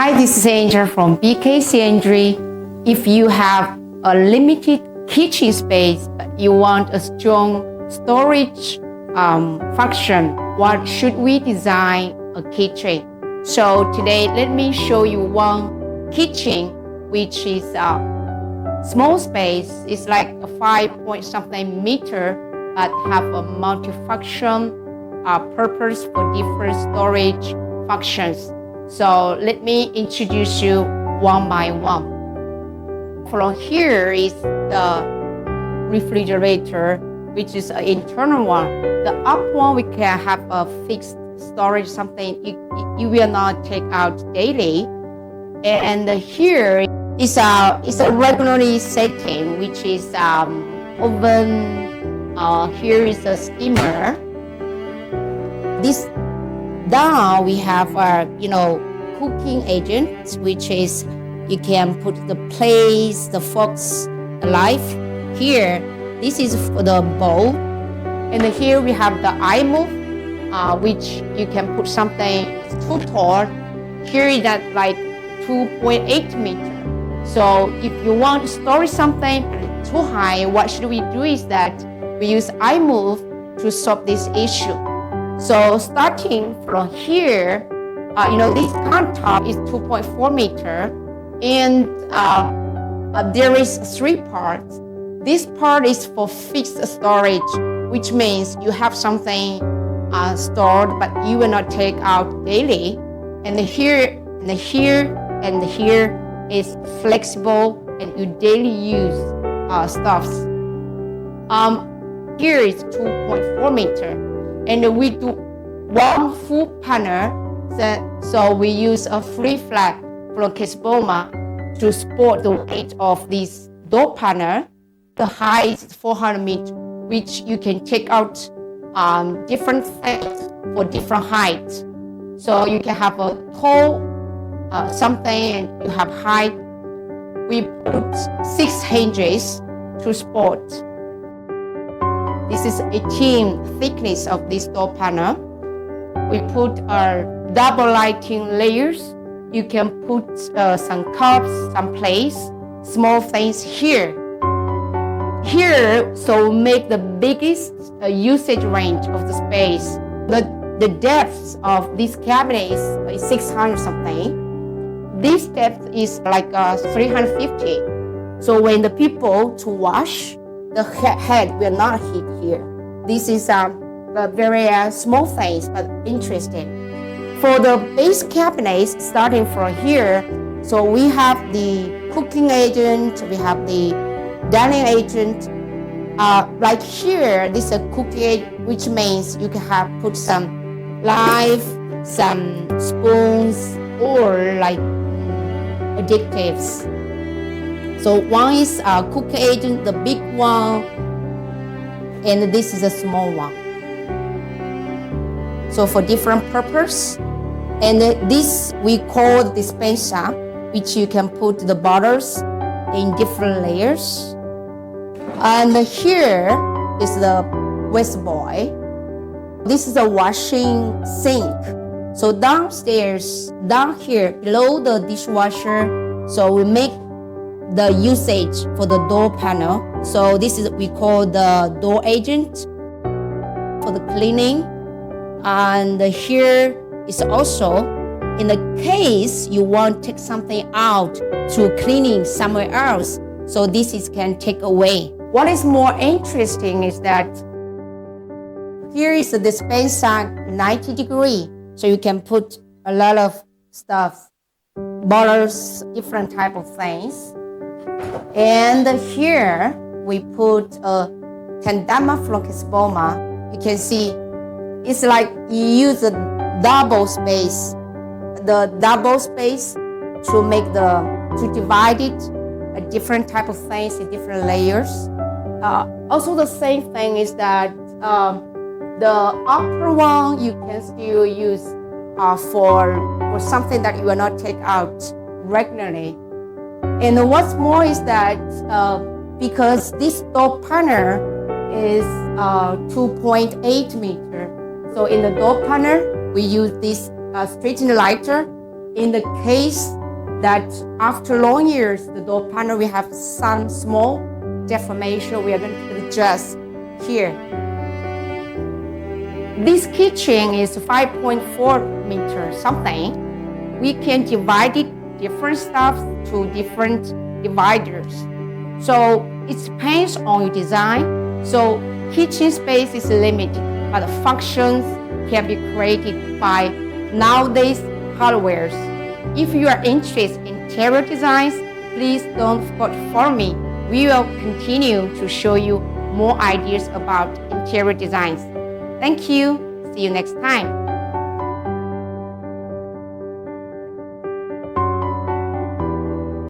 Hi, this is Ciandre from BK Ciandre. If you have a limited kitchen space, but you want a strong storage function, what should we design a kitchen? So today, let me show you one kitchen, which is a small space. It's like a 5 point something meter, but have a multifunction purpose for different storage functions. So let me introduce you one by one. From here is the refrigerator, which is an internal one. The up one, we can have a fixed storage, something you will not take out daily. And here is a regularly setting, which is oven. Here is a steamer. This down we have cooking agent, which is you can put the plates, the forks, the knife. Here, this is for the bowl. And here we have the eye move, which you can put something too tall. Here is that like 2.8 meter. So if you want to store something too high, what should we do is that we use eye move to solve this issue. So starting from here, this countertop is 2.4 meter, and there is 3 parts. This part is for fixed storage, which means you have something stored, but you will not take out daily. And here, and here, and here is flexible, and you daily use stuffs. Here is 2.4 meter. And we do one full panel, so we use a free flat from Kesboma to support the weight of this door panel. The height is 400 meters, which you can take out different things for different heights. So you can have a tall something, and you have height. We put 6 hinges to support. This is 18 thickness of this door panel. We put our double lighting layers. You can put some cups, some plates, small things here. Here, so make the biggest usage range of the space. The depth of this cabinet is 600 something. This depth is like 350. So when the people to wash, the head will not hit here. This is a very small things, but interesting. For the base cabinets, starting from here, so we have the cooking agent, we have the dining agent. Like here, this is a cooking agent, which means you can put some knife, some spoons, or like additives. So one is a cooking agent, the big one, and this is a small one. So for different purpose. And this we call the dispenser, which you can put the bottles in different layers. And here is the waste boy. This is a washing sink. So downstairs, down here, below the dishwasher, so we make the usage for the door panel. So this is we call the door agent for the cleaning. And here is also in the case you want to take something out to cleaning somewhere else. So this is can take away. What is more interesting is that here is the dispenser 90 degree. So you can put a lot of stuff, bottles, different type of things. And here we put a kendama from Kesboma. You can see it's like you use a double space, the double space to make to divide it a different type of things in different layers. Also the same thing is that the upper one you can still use for something that you will not take out regularly. And what's more is that because this door panel is 2.8 meter, so in the door panel we use this straightening lighter in the case that after long years, the door panel will have some small deformation, we are going to adjust here. This kitchen is 5.4 meters something. We can divide it different stuff to different dividers. So it depends on your design. So kitchen space is limited, but the functions can be created by nowadays hardwares. If you are interested in interior designs, please don't forget to follow me. We will continue to show you more ideas about interior designs. Thank you. See you next time.